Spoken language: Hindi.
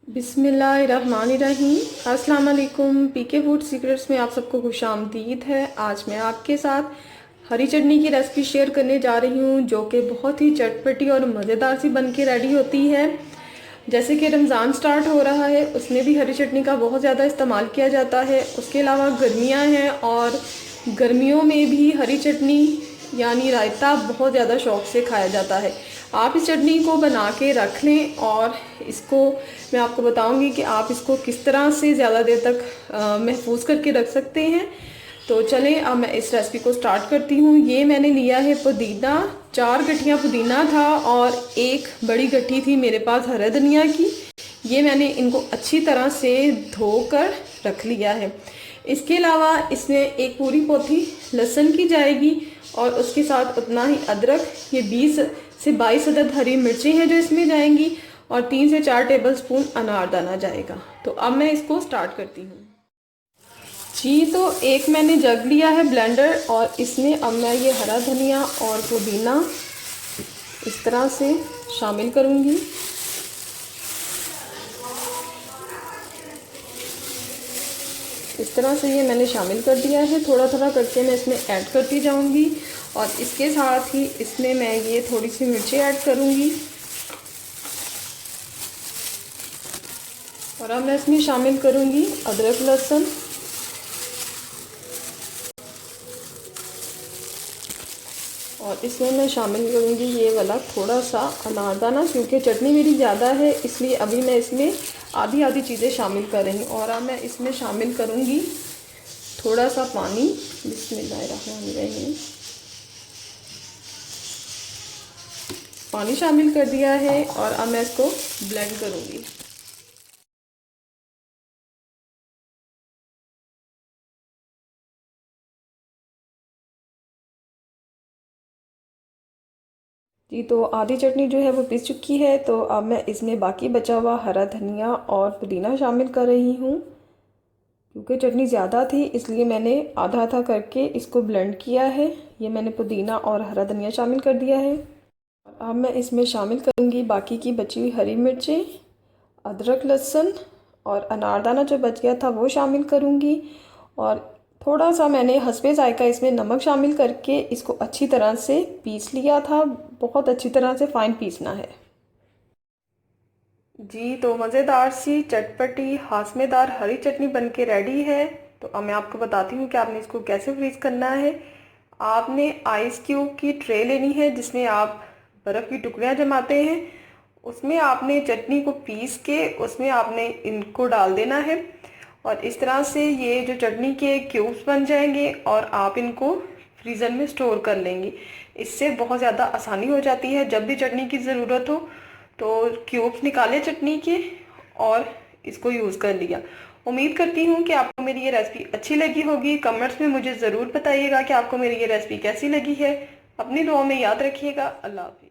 बिस्मिल्लाहिर्रहमानिर्रहीम। अस्सलाम वालेकुम। पीके फूड सीक्रेट्स में आप सबको खुशामदीद है। आज मैं आपके साथ हरी चटनी की रेसिपी शेयर करने जा रही हूँ, जो कि बहुत ही चटपटी और मज़ेदार सी बन के रेडी होती है। जैसे कि रमज़ान स्टार्ट हो रहा है, उसमें भी हरी चटनी का बहुत ज़्यादा इस्तेमाल किया जाता है। उसके अलावा गर्मियाँ हैं और गर्मियों में भी हरी चटनी यानी रायता बहुत ज़्यादा शौक़ से खाया जाता है। आप इस चटनी को बना के रख लें और इसको मैं आपको बताऊंगी कि आप इसको किस तरह से ज़्यादा देर तक महफूज करके रख सकते हैं। तो चलें अब मैं इस रेसिपी को स्टार्ट करती हूँ। ये मैंने लिया है पुदीना, 4 गठियाँ पुदीना था और एक बड़ी गट्ठी थी मेरे पास हरा धनिया की। ये मैंने इनको अच्छी तरह से धोकर रख लिया है। इसके अलावा इसमें एक पूरी पोथी लहसुन की जाएगी और उसके साथ उतना ही अदरक। ये 20 से 22 अदद हरी मिर्चें हैं जो इसमें जाएंगी और 3 से 4 टेबलस्पून अनारदाना जाएगा। तो अब मैं इसको स्टार्ट करती हूँ जी। तो एक मैंने जग लिया है ब्लेंडर और इसमें अब मैं ये हरा धनिया और पुदीना इस तरह से शामिल करूँगी। इस तरह से ये मैंने शामिल कर दिया है। थोड़ा थोड़ा करके मैं इसमें ऐड करती जाऊंगी और इसके साथ ही इसमें मैं ये थोड़ी सी मिर्ची ऐड करूंगी और अब मैं इसमें शामिल करूंगी अदरक लहसुन और इसमें मैं शामिल करूंगी ये वाला थोड़ा सा अनारदाना। क्योंकि चटनी मेरी ज़्यादा है इसलिए अभी मैं इसमें आधी आधी चीज़ें शामिल कर रही हूँ। और अब मैं इसमें शामिल करूंगी थोड़ा सा पानी। बिस्मिल्लाहिर्रहमानिर्रहीम। पानी शामिल कर दिया है और अब मैं इसको ब्लेंड करूंगी। जी तो आधी चटनी जो है वो पिस चुकी है। तो अब मैं इसमें बाकी बचा हुआ हरा धनिया और पुदीना शामिल कर रही हूँ। क्योंकि चटनी ज़्यादा थी इसलिए मैंने आधा आधा करके इसको ब्लेंड किया है। ये मैंने पुदीना और हरा धनिया शामिल कर दिया है। अब मैं इसमें शामिल करूँगी बाकी की बची हुई हरी मिर्चें, अदरक लहसुन और अनारदाना जो बच गया था वो शामिल करूँगी। और थोड़ा सा मैंने हस्बे जायका इसमें नमक शामिल करके इसको अच्छी तरह से पीस लिया था। बहुत अच्छी तरह से फाइन पीसना है जी। तो मज़ेदार सी चटपटी हाशमेदार हरी चटनी बनके रेडी है। तो अब मैं आपको बताती हूँ कि आपने इसको कैसे फ्रीज करना है। आपने आइस क्यूब की ट्रे लेनी है जिसमें आप बर्फ़ की टुकड़ियाँ जमाते हैं। उसमें आपने चटनी को पीस के उसमें आपने इनको डाल देना है और इस तरह से ये जो चटनी के क्यूब्स बन जाएंगे और आप इनको फ्रीज़र में स्टोर कर लेंगी। इससे बहुत ज़्यादा आसानी हो जाती है। जब भी चटनी की ज़रूरत हो तो क्यूब्स निकाले चटनी के और इसको यूज़ कर लिया। उम्मीद करती हूँ कि आपको मेरी ये रेसिपी अच्छी लगी होगी। कमेंट्स में मुझे ज़रूर बताइएगा कि आपको मेरी ये रेसिपी कैसी लगी है। अपनी दुआ में याद रखिएगा। अल्लाह हाफ़िज़।